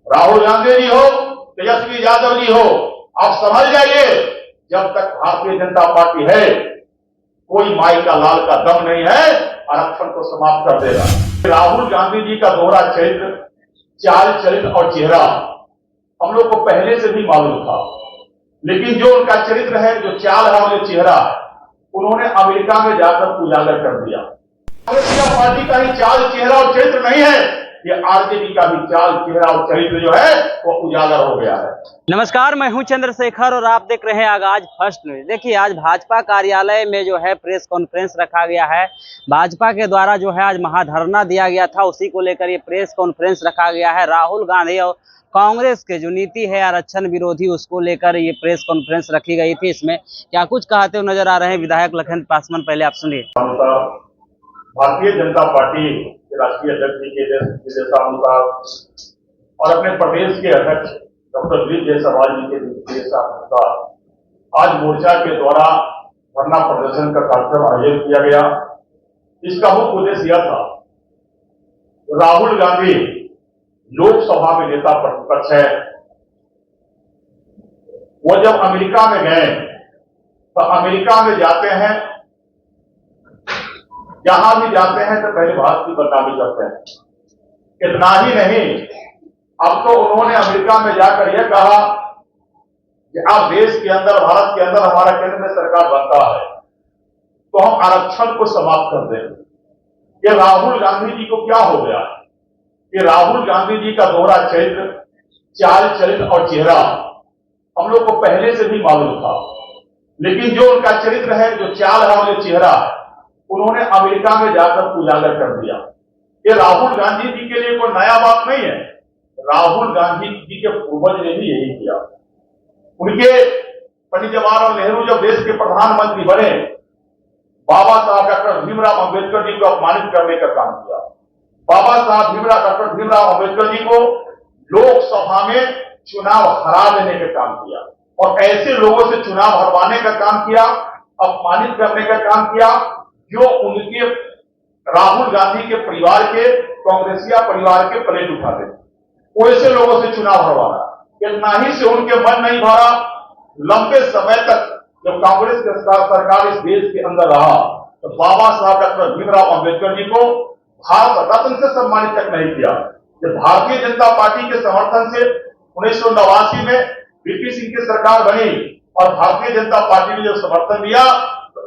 राहुल गांधी जी हो, तेजस्वी यादव जी हो, आप समझ जाइए जब तक भारतीय जनता पार्टी है कोई माई का लाल का दम नहीं है आरक्षण को समाप्त कर देगा। राहुल गांधी जी का दोहरा चरित्र, चाल चरित्र और चेहरा हम लोग को पहले से भी मालूम था, लेकिन जो उनका चरित्र है, जो चाल है और जो चेहरा है, उन्होंने अमेरिका में जाकर उजागर कर दिया। कांग्रेस पार्टी का ही चाल चेहरा और चरित्र नहीं है, ये आरजेडी का भी चाल चेहरा और चरित्र जो है वो उजागर हो गया है। नमस्कार, मैं हूं चंद्रशेखर और आप देख रहे हैं आगाज फर्स्ट न्यूज। देखिए, आज भाजपा कार्यालय में जो है प्रेस कॉन्फ्रेंस रखा गया है। भाजपा के द्वारा जो है आज महाधरना दिया गया था, उसी को लेकर ये प्रेस कॉन्फ्रेंस रखा गया है। राहुल गांधी और कांग्रेस के जो नीति है आरक्षण विरोधी, उसको लेकर ये प्रेस कॉन्फ्रेंस रखी गई थी। इसमें क्या कुछ कहते हुए नजर आ रहे हैं विधायक लखन पासवान, पहले आप सुनिए। भारतीय जनता पार्टी के राष्ट्रीय अध्यक्ष जी के निर्देशानुसार और अपने प्रदेश के अध्यक्ष डॉक्टर दिलीप जायसवाल जी के निर्देशानुसार आज मोर्चा के द्वारा धरना प्रदर्शन का कार्यक्रम आयोजित किया गया। इसका मुख्य उद्देश्य यह था, राहुल गांधी लोकसभा में नेता प्रतिपक्ष है, वो जब अमेरिका में गए तो अमेरिका में जाते हैं, जहां भी जाते हैं तो पहले भारत की बदनामी करते हैं। इतना ही नहीं, अब तो उन्होंने अमेरिका में जाकर यह कहा कि आप देश के अंदर, भारत के अंदर हमारा केंद्र में सरकार बनता है तो हम आरक्षण को समाप्त कर देंगे। ये राहुल गांधी जी को क्या हो गया? ये राहुल गांधी जी का दोहरा चरित्र, चाल चरित्र और चेहरा हम लोग को पहले से भी मालूम था, लेकिन जो उनका चरित्र है, जो चाल है और जो चेहरा है, उन्होंने अमेरिका में जाकर उजागर कर दिया। ये राहुल गांधी जी के लिए कोई नया बात नहीं है। राहुल गांधी जी के पूर्वज ने भी यही किया। उनके पंडित जवाहरलाल नेहरू जब देश के प्रधानमंत्री बने, बाबा साहब डॉक्टर भीमराव अम्बेडकर जी को अपमानित करने का काम किया। बाबा साहब डॉक्टर भीमराव अम्बेडकर जी को लोकसभा में चुनाव हरा देने का काम किया और ऐसे लोगों से चुनाव हरवाने का काम किया, अपमानित करने का काम किया जो उनके राहुल गांधी के परिवार के, कांग्रेसिया परिवार के प्लेट उठाते, वैसे लोगों से चुनाव हरवाना। इतना ही से उनके मन नहीं भरा। लंबे समय तक जब कांग्रेस के सरकार इस देश के अंदर रहा तो बाबा साहब डॉक्टर भीमराव अम्बेडकर जी को भारत रत्न से सम्मानित तक नहीं किया। जब भारतीय जनता पार्टी के समर्थन से 1989 में वीपी सिंह की सरकार बनी और भारतीय जनता पार्टी ने जो समर्थन दिया,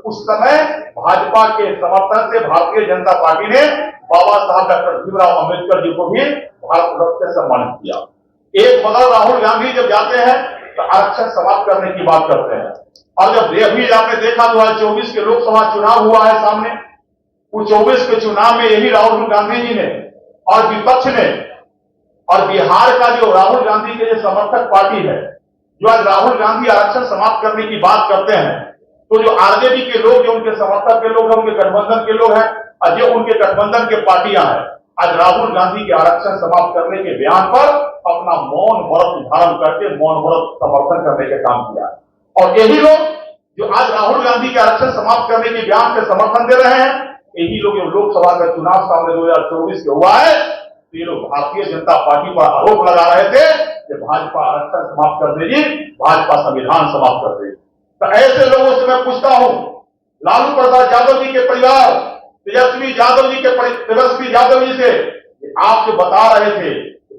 उस समय भाजपा के समर्थन से भारतीय जनता पार्टी ने बाबा साहब डॉक्टर भीमराव अम्बेडकर जी को भी भारत रत्न से सम्मानित किया। एक बगल राहुल गांधी जब जाते हैं तो आरक्षण समाप्त करने की बात करते हैं, और जब अभी आपने देखा 2024 के लोकसभा चुनाव हुआ है सामने, उस 24 के चुनाव में यही राहुल गांधी जी ने और विपक्ष ने और बिहार का जो राहुल गांधी के जो समर्थक पार्टी है, जो आज राहुल गांधी आरक्षण समाप्त करने की बात करते हैं, तो जो आरजेडी के लोग, जो उनके समर्थक के लोग हैं, उनके गठबंधन के लोग हैं और जो उनके गठबंधन के पार्टियां हैं, आज राहुल गांधी के आरक्षण समाप्त करने के बयान पर अपना मौन व्रत धारण करके मौन व्रत समर्थन करने का काम किया। और यही लोग जो आज राहुल गांधी के आरक्षण समाप्त करने के बयान के समर्थन दे रहे हैं, यही लोग जो लोकसभा का चुनाव सामने 2024 के हुआ है, तो ये लोग भारतीय जनता पार्टी पर आरोप लगा रहे थे कि भाजपा आरक्षण समाप्त कर देगी, भाजपा संविधान समाप्त कर देगी। तो ऐसे लोगों से मैं पूछता हूं, लालू प्रसाद यादव जी के परिवार, तेजस्वी यादव जी से आप जो बता रहे थे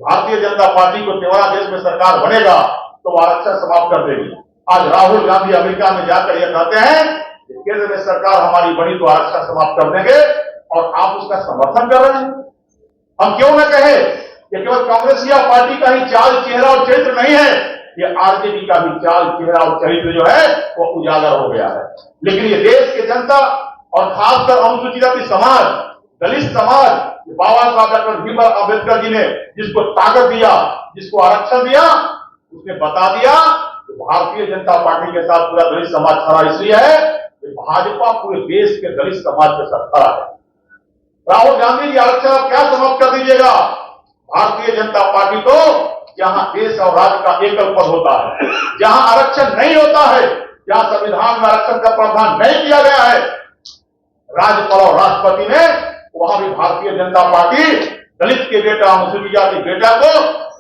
भारतीय जनता पार्टी को तेवरा देश में सरकार बनेगा तो आरक्षण समाप्त कर देगी, आज राहुल गांधी अमेरिका में जाकर यह कहते हैं कि केंद्र में सरकार हमारी बनी तो आरक्षण समाप्त कर देंगे, और आप उसका समर्थन कर रहे हैं। हम क्यों न कहे कि केवल कांग्रेसिया पार्टी का ही चाल चेहरा और चरित्र नहीं है, ये आरजेडी का भी चाल चेहरा और चरित्र जो है वो उजागर हो गया है। लेकिन ये देश की जनता और खासकर अनुसूचित जाति समाज, दलित समाज, बाबा साहब डॉक्टर भीमराव अम्बेडकर जी ने जिसको ताकत दिया, जिसको आरक्षण दिया, उसने बता दिया कि भारतीय जनता पार्टी के साथ पूरा दलित समाज खड़ा इसलिए है कि भाजपा पूरे देश के दलित समाज के साथ खड़ा है। राहुल गांधी जी आरक्षण क्या समाप्त कर दीजिएगा? भारतीय जनता पार्टी तो जहां देश और राज्य का एकल पद होता है, जहां आरक्षण नहीं होता है, जहां संविधान में आरक्षण का प्रावधान नहीं किया गया है राज्यपाल और राष्ट्रपति ने, वहां भी भारतीय जनता पार्टी दलित के बेटा, अनुसूचित जाति बेटा को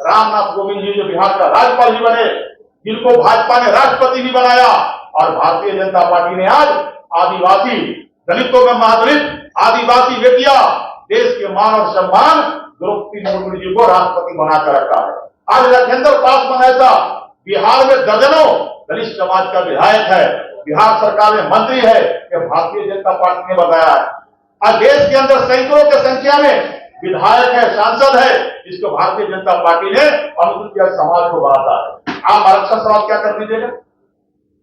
रामनाथ कोविंद जी जो बिहार का राज्यपाल भी बने, जिनको भाजपा ने राष्ट्रपति भी बनाया, और भारतीय जनता पार्टी ने आज आदिवासी, दलितों में महादलित आदिवासी बेटियां, देश के मान और सम्मान द्रौपदी मुर्मू जी को राष्ट्रपति बनाकर रखा है। आज राजेंद्र पासवान ऐसा बिहार में दर्जनों दलित समाज का विधायक है, बिहार सरकार में मंत्री है, कि भारतीय जनता पार्टी ने बताया है। आज देश के अंदर सैकड़ों की संख्या में विधायक है, सांसद है, जिसको भारतीय जनता पार्टी ने अनुसूचित जाति समाज को बांटा है। आप आरक्षण सवाल क्या कर दीजिएगा?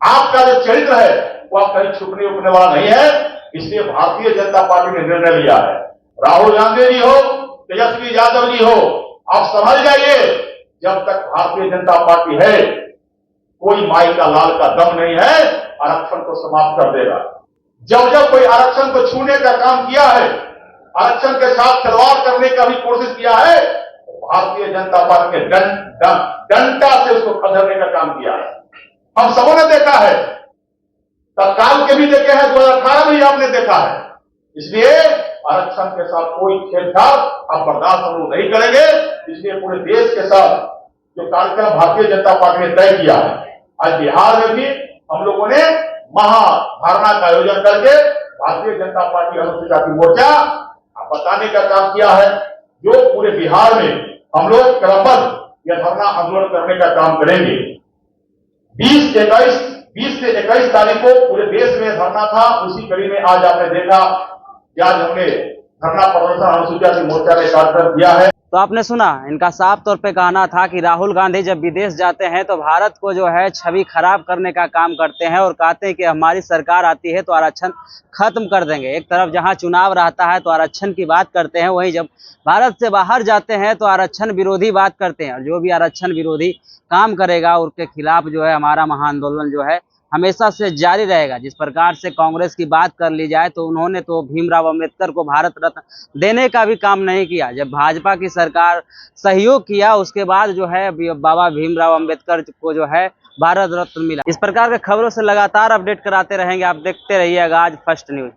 आपका जो चरित्र है वो आप कहीं छुपने उठने वाला नहीं है, इसलिए भारतीय जनता पार्टी ने निर्णय लिया है। राहुल गांधी जी हो, तेजस्वी यादव जी हो, आप समझ जाइए, जब तक भारतीय जनता पार्टी है, कोई माई का लाल का दम नहीं है, आरक्षण को समाप्त कर देगा। जब जब कोई आरक्षण को छूने का काम किया है, आरक्षण के साथ खिलवाड़ करने का भी कोशिश किया है, तो भारतीय जनता पार्टी ने डंडा से उसको खदेड़ने का काम किया है। हम सबों ने देखा है, तत्काल के भी देखे हैं, 2018 में भी आपने देखा है। इसलिए आरक्षण के साथ कोई छेड़छाड़ हम बर्दाश्त हम लोग नहीं करेंगे। इसलिए पूरे देश के साथ जो कार्यक्रम भारतीय जनता पार्टी ने तय किया है, आज बिहार में भी हम लोगों ने महाधरना का आयोजन करके भारतीय जनता पार्टी अनुसूचित जाति मोर्चा बताने का काम किया है, जो पूरे बिहार में हम लोग क्रमबद्ध यह धरना आंदोलन करने का काम करेंगे। 20 से 21 तारीख को पूरे देश में धरना था। उसी कड़ी में आज आपने देखा कि आज हमने धरना प्रदर्शन अनुसूचित जाति मोर्चा ने कार्यक्रम किया है। तो आपने सुना, इनका साफ तौर पे कहना था कि राहुल गांधी जब विदेश जाते हैं तो भारत को जो है छवि खराब करने का काम करते हैं और कहते हैं कि हमारी सरकार आती है तो आरक्षण खत्म कर देंगे। एक तरफ जहां चुनाव रहता है तो आरक्षण की बात करते हैं, वहीं जब भारत से बाहर जाते हैं तो आरक्षण विरोधी बात करते हैं। और जो भी आरक्षण विरोधी काम करेगा उसके खिलाफ जो है हमारा महाआंदोलन जो है हमेशा से जारी रहेगा। जिस प्रकार से कांग्रेस की बात कर ली जाए तो उन्होंने तो भीमराव अंबेडकर को भारत रत्न देने का भी काम नहीं किया। जब भाजपा की सरकार सहयोग किया उसके बाद जो है बाबा भीमराव अंबेडकर को जो है भारत रत्न मिला। इस प्रकार के खबरों से लगातार अपडेट कराते रहेंगे। आप देखते रहिएगा आज फर्स्ट न्यूज।